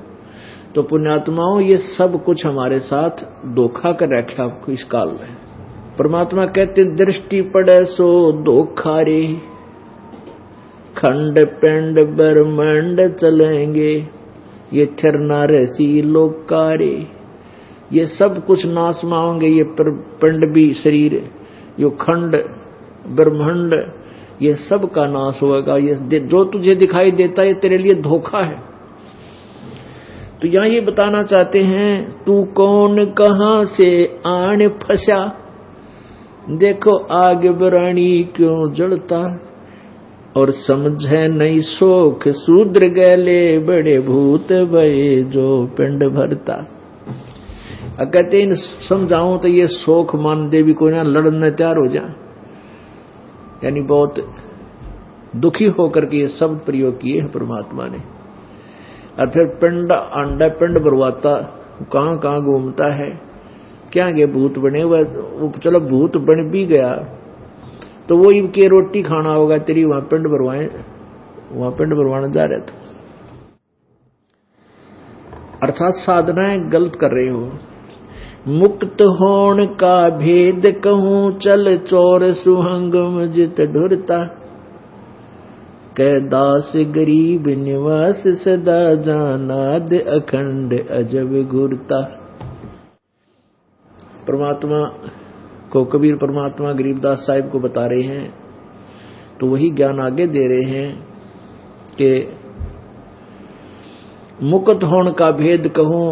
तो पुण्यात्माओं, ये सब कुछ हमारे साथ धोखा कर रखा आपको इस काल में। परमात्मा कहते दृष्टि पड़े सो धोखा रे, खंड पिंड ब्रह्मांड चलेंगे, ये थिरना रसी लोकारे। ये सब कुछ नाश में होंगे, ये पिंड भी शरीर, यो खंड ब्रह्मांड, ये सब का नाश होगा। ये जो तुझे दिखाई देता है ये तेरे लिए धोखा है। तो यहां ये बताना चाहते हैं, तू कौन कहां से आन फंसा, देखो आग बरानी क्यों जलता, और समझे नहीं शोक शूद्र गले, बड़े भूत भये जो पिंड भरता। कहते इन समझाऊं तो ये शोक मान देवी को ना लड़ने तैयार हो जाए, यानी बहुत दुखी होकर के ये शब्द प्रयोग किए हैं परमात्मा ने। और फिर पिंड अंडा पिंड भरवाता, कहां कहां घूमता है, क्या ये भूत बने हुए, चलो भूत बन भी गया तो वो इनके रोटी खाना होगा तेरी, वहां पिंड भरवाए, वहां पिंड भरवाने जा रहे थे। अर्थात साधनाएं गलत कर रहे हो। मुक्त होण का भेद कहूं, चल चोर सुहंगम जित ढुरता, कै दास गरीब निवास सदा, जानाद अखंड अजब घूरता। परमात्मा को कबीर परमात्मा गरीबदास साहिब को बता रहे हैं, तो वही ज्ञान आगे दे रहे हैं कि मुक्त होण का भेद कहूं,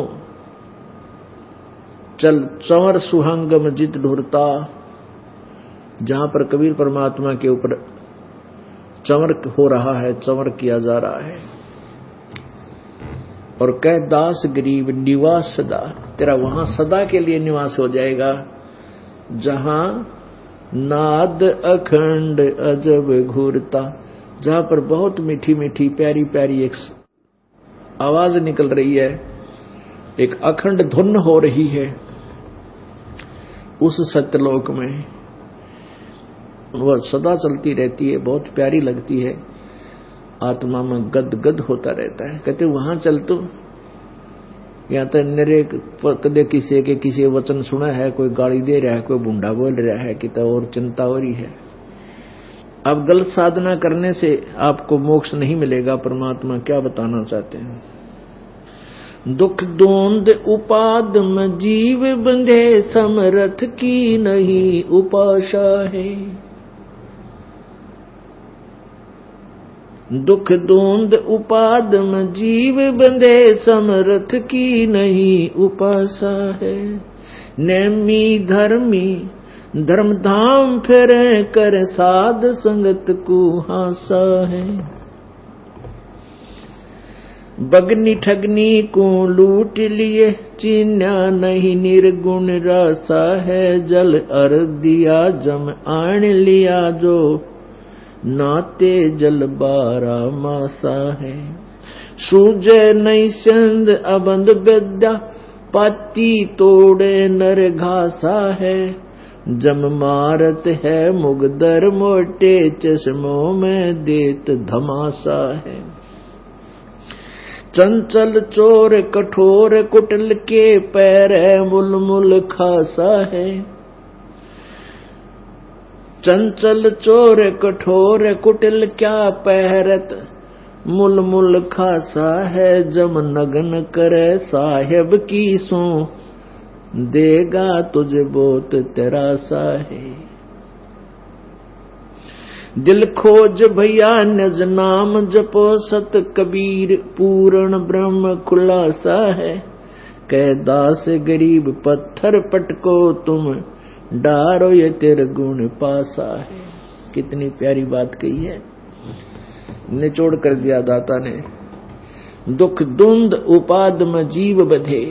चल चंवर सुहंगम जित ढुरता। जहां पर कबीर परमात्मा के ऊपर चंवर हो रहा है, चंवर किया जा रहा है, और कह दास गरीब निवास सदा, तेरा वहां सदा के लिए निवास हो जाएगा, जहां नाद अखंड अजब घूरता, जहां पर बहुत मीठी मीठी प्यारी प्यारी एक आवाज निकल रही है, एक अखंड धुन हो रही है, उस सत्यलोक में वह सदा चलती रहती है, बहुत प्यारी लगती है, आत्मा में गद गद होता रहता है। कहते वहां चल तो, या तो निरे कदे किसी के किसी वचन सुना है, कोई गाली दे रहा है, कोई भुंडा बोल रहा है, कि तो और चिंता हो रही है। अब गलत साधना करने से आपको मोक्ष नहीं मिलेगा। परमात्मा क्या बताना चाहते हैं, दुख दोंद उपाद में जीव बंधे, समरथ की नहीं उपाशा है। दुख दोंद उपाद में जीव बंधे, समरथ की नहीं उपासा है। नेमी धर्मी धर्म धाम फिरे, कर साध संगत को हासा है। बगनी ठगनी को लूट लिए, चीन्या नहीं निर्गुण रासा है। जल अर दिया जम आन लिया, जो नाते जल बारा मासा है। सूझे नहीं संद अबंध विद्या, पाती तोड़े नर घासा है। जम मारत है मुगदर मोटे, चश्मों में देत धमासा है। चंचल चोर कठोर कुटिल के, पैर मुल मुल खासा है। चंचल चोर कठोर कुटिल, क्या पहरत मुल मुल खासा है। जम नगन करे साहेब की सो, देगा तुझे बहुत तेरासा है। दिल खोज भैया निज नाम जपो, सत कबीर पूर्ण ब्रह्म खुलासा है। कह दास गरीब पत्थर पटको, तुम डारो ये तेरे गुण पासा है। कितनी प्यारी बात कही है, निचोड़ कर दिया दाता ने। दुख दुंद उपाद में जीव बधे,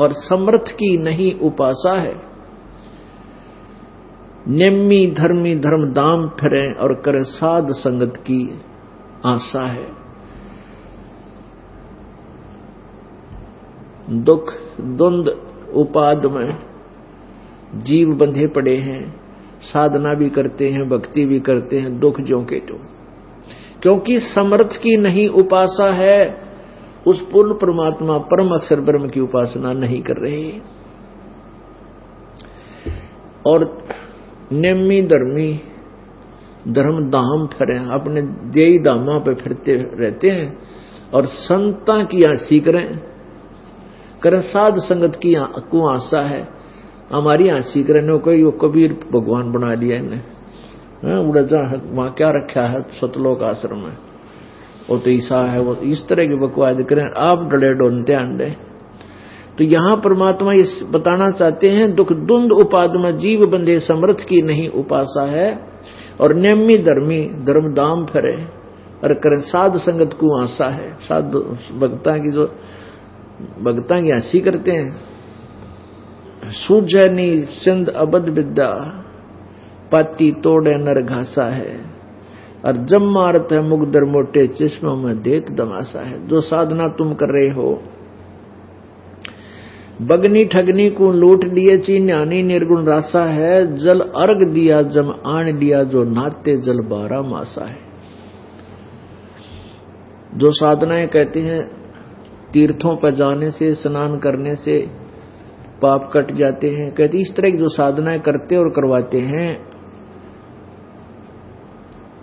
और समर्थ की नहीं उपासा है। नेमी धर्मी धर्म दाम फिरे और करे साध संगत की आशा है। दुख द्वंद उपाद में जीव बंधे पड़े हैं, साधना भी करते हैं, भक्ति भी करते हैं, दुख ज्यों के त्यों, क्योंकि समर्थ की नहीं उपासा है। उस पूर्ण परमात्मा परम अक्षर ब्रह्म की उपासना नहीं कर रहे। और नेमी धर्मी धर्म धाम फिरे, अपने देई धामा पे फिरते रहते हैं और संता की आसी करें साध संगत की को आशा है। हमारी आसी करें कोई वो कबीर भगवान बना लिया इन्हें, उड़ा जा वहां क्या रखा है सतलोक आश्रम में, वो तो ईसा है, वो इस तरह की बकवाद करें। आप डले डोलते अंडे। तो यहां परमात्मा इस बताना चाहते हैं दुख द्वंद उपाद में जीव बंधे समर्थ की नहीं उपासा है। और नेमी धर्मी धर्म दाम फिरे और करें साध संगत को आशा है। साध भक्ता की जो भक्ता की हंसी करते हैं। सूझनी सिंध अबद विद्या पाती तोड़े नर घासा है। और जब मारत है मुगदर मोटे चश्मों में देत दमासा है। जो साधना तुम कर रहे हो, बगनी ठगनी को लूट लिए चीन्यानी निर्गुण रासा है। जल अर्घ दिया जम आन लिया जो नाते जल 12 मासा है। जो साधनाएं कहते हैं तीर्थों पर जाने से स्नान करने से पाप कट जाते हैं, कहते इस तरह की जो साधनाएं करते और करवाते हैं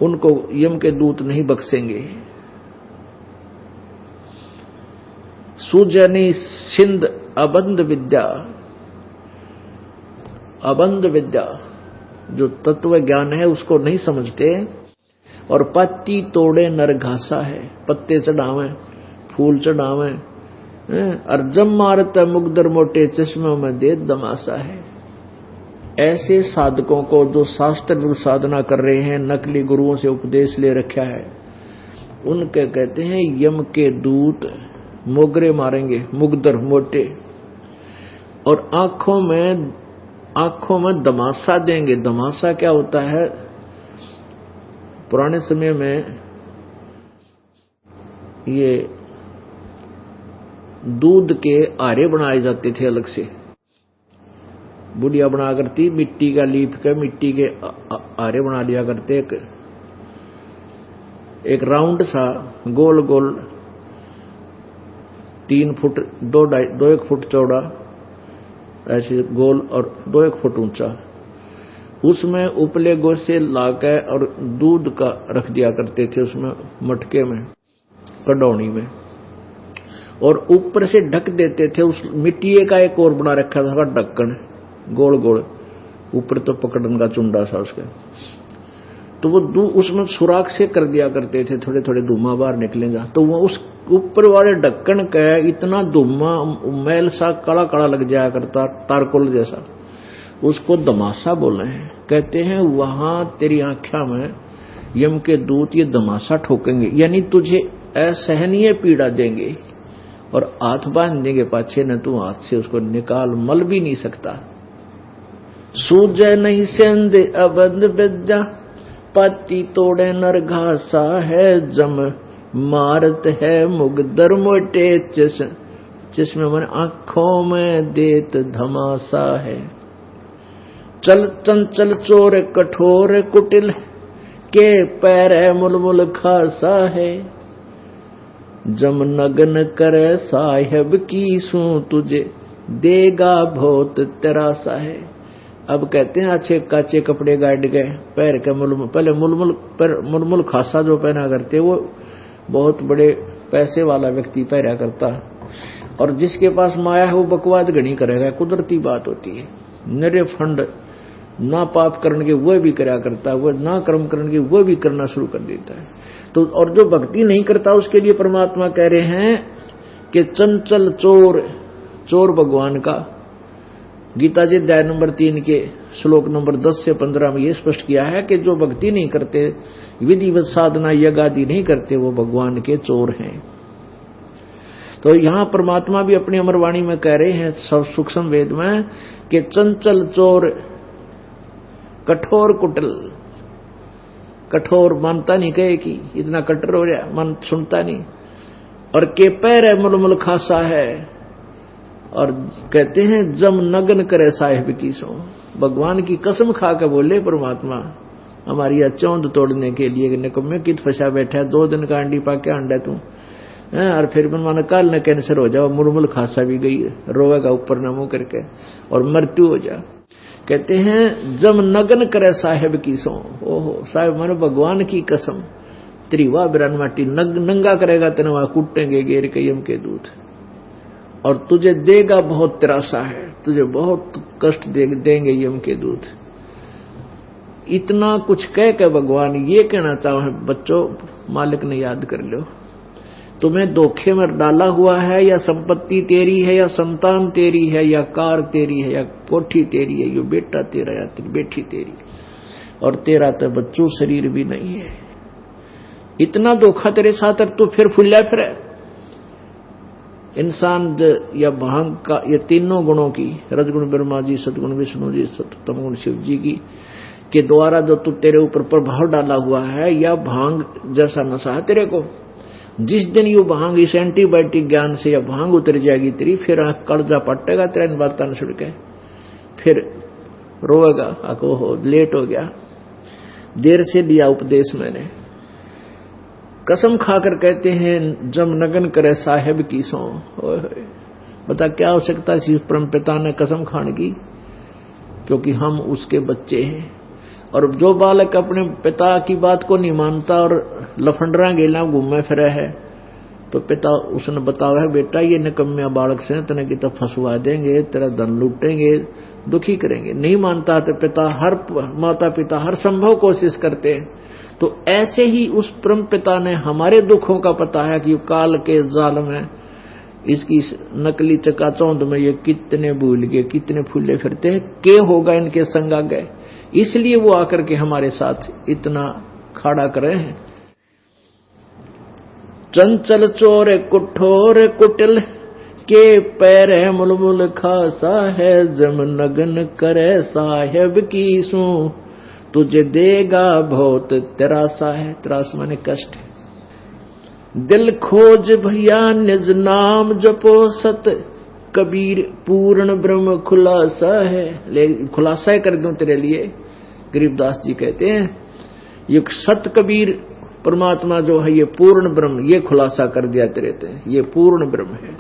उनको यम के दूत नहीं बख्शेंगे। सुजनी सिंध अबंध विद्या, अबंध विद्या जो तत्व ज्ञान है उसको नहीं समझते। और पत्ती तोड़े नर घासा है, पत्ते चढ़ावे फूल चढ़ावे। और जम मारत मुगदर मोटे चश्मों में दे दमासा है। ऐसे साधकों को जो शास्त्र साधना कर रहे हैं, नकली गुरुओं से उपदेश ले रखा है, उनके कहते हैं यम के दूत मोगरे मारेंगे, मुगदर मोटे, और आंखों में दमासा देंगे। दमासा क्या होता है? पुराने समय में ये दूध के आरे बनाए जाते थे अलग से, बुढ़िया बना करती मिट्टी का लीप के मिट्टी के आरे बना लिया करते। एक राउंड सा गोल गोल 3 फुट 2-1 फुट चौड़ा ऐसे गोल और 2-1 फुट ऊंचा, उसमें उपले गोसे लाकर और दूध का रख दिया करते थे उसमें मटके में कड़ौनी में, और ऊपर से ढक देते थे। उस मिट्टी का एक और बना रखा था ढक्कन गोल गोल, ऊपर तो पकड़न का चुंडा सा उसके, तो वो उसमें सुराख से कर दिया करते थे, थोड़े थोड़े धुआं बाहर निकलेगा। तो वो उस ऊपर वाले ढक्कन का इतना धुआं मैल सा काला काला लग जाया करता, तारकोल जैसा, उसको दमासा बोले हैं। कहते हैं वहां तेरी आंखों में यम के दूत ये दमासा ठोकेंगे, यानी तुझे असहनीय पीड़ा देंगे और हाथ बांध देंगे पाछे, न तू हाथ से उसको निकाल मल भी नहीं सकता। सूझे नहीं सेंध अबंध विद्या पाती तोड़े नर घासा है। जम मारत है मुगदर मोटे जिसमें मन आंखों में देत धमासा है। चल चंचल चोर कठोर कुटिल के पैर है मुलमुल खासा है। जम नगन करे साहिब की सू तुझे देगा बहुत तरासा है। अब कहते हैं अच्छे काचे कपड़े गाड़ गए, पैर के मुलमुल, पहले मुलमुल खासा जो पहना करते वो बहुत बड़े पैसे वाला व्यक्ति पहना करता, और जिसके पास माया है वो बकवाद घनी करेगा, कुदरती बात होती है। निरे फंड ना पाप करने के वो भी करा करता है, वो ना कर्म करने के वो भी करना शुरू कर देता है। तो और जो भक्ति नहीं करता उसके लिए परमात्मा कह रहे हैं कि चंचल चोर भगवान का। गीता जी अध्याय नंबर 3 के श्लोक नंबर 10 से 15 में ये स्पष्ट किया है कि जो भक्ति नहीं करते, विधिवत साधना यज्ञ आदि नहीं करते, वो भगवान के चोर हैं। तो यहाँ परमात्मा भी अपनी अमरवाणी में कह रहे हैं सब सूक्ष्म वेद में कि चंचल चोर कठोर कुटिल, कठोर मानता नहीं कहे कि इतना कठोर हो गया, मन सुनता नहीं, और के पैर मुलमुल खासा है, और कहते हैं जम नगन करे साहिब की सो। भगवान की कसम खा के बोले परमात्मा हमारी चौंध तोड़ने के लिए, निकम्मे कित फंसा बैठा है, 2 दिन का अंडी पा के अंडा तू, और फिर मन काल न कैंसर हो जाओ, मुलमुल खासा भी गई, रोवेगा ऊपर न मुंह करके और मृत्यु हो जा। कहते हैं जम नगन करे साहिब की सो। ओहो साहिब मानो भगवान की कसम, तेरी वाह बिरान माटी नंगा करेगा तेने वहां कूटेंगे गेर के यम के दूत, और तुझे देगा बहुत त्रासा है, तुझे बहुत कष्ट देंगे यम के दूत। इतना कुछ कह के भगवान ये कहना चाहे बच्चों, मालिक ने याद कर लो, तुम्हें धोखे में डाला हुआ है, या संपत्ति तेरी है, या संतान तेरी है, या कार तेरी है, या कोठी तेरी है, यो बेटा तेरा या तेरी बेटी तेरी, और तेरा तो बच्चों शरीर भी नहीं है। इतना धोखा तेरे साथ, तू फिर फुल्ला फिर इंसान या भांग का, ये तीनों गुणों की, रजगुण ब्रह्मा जी, सतगुण विष्णु जी, सतम गुण शिव जी की के द्वारा जो तू तेरे ऊपर प्रभाव डाला हुआ है, या भांग जैसा नशा है तेरे को, जिस दिन यू भांग इस एंटीबायोटिक ज्ञान से या भांग उतर जाएगी तेरी, फिर कर्जा पटेगा तेरा इन बात सुन के, फिर रोएगा आको हो लेट हो गया, देर से दिया उपदेश मैंने। कसम खाकर कहते हैं जम नगन करे साहेब की सो। बता क्या आवश्यकता है इस परम पिता ने कसम खाने की, क्योंकि हम उसके बच्चे हैं। और जो बालक अपने पिता की बात को नहीं मानता और लफंडरा गेला घूमे फिरे है, तो पिता उसने बतावा है बेटा ये निकम्या बालक से तने की तो फंसवा देंगे, तेरा धन लूटेंगे, दुखी करेंगे। नहीं मानता तो पिता माता पिता हर संभव कोशिश करते हैं। तो ऐसे ही उस परम पिता ने हमारे दुखों का पता है कि काल के जाल में इसकी नकली चकाचौंध में ये कितने भूल गए, कितने फूले फिरते हैं, के होगा इनके संग आ गए, इसलिए वो आकर के हमारे साथ इतना खाड़ा कर रहे हैं। चंचल चोर कुठोर कुटिल के पैर है मुलमुल खासा है, जम नगन करे साहेब की सू, तुझे देगा बहुत त्रासा है। त्रास माने कष्ट है। दिल खोज भैया निज नाम जपो सत, कबीर पूर्ण ब्रह्म खुलासा है। ले खुलासा कर दूं तेरे लिए, गरीबदास जी कहते हैं ये सत कबीर परमात्मा जो है ये पूर्ण ब्रह्म, ये खुलासा कर दिया तेरे ते, ये पूर्ण ब्रह्म है।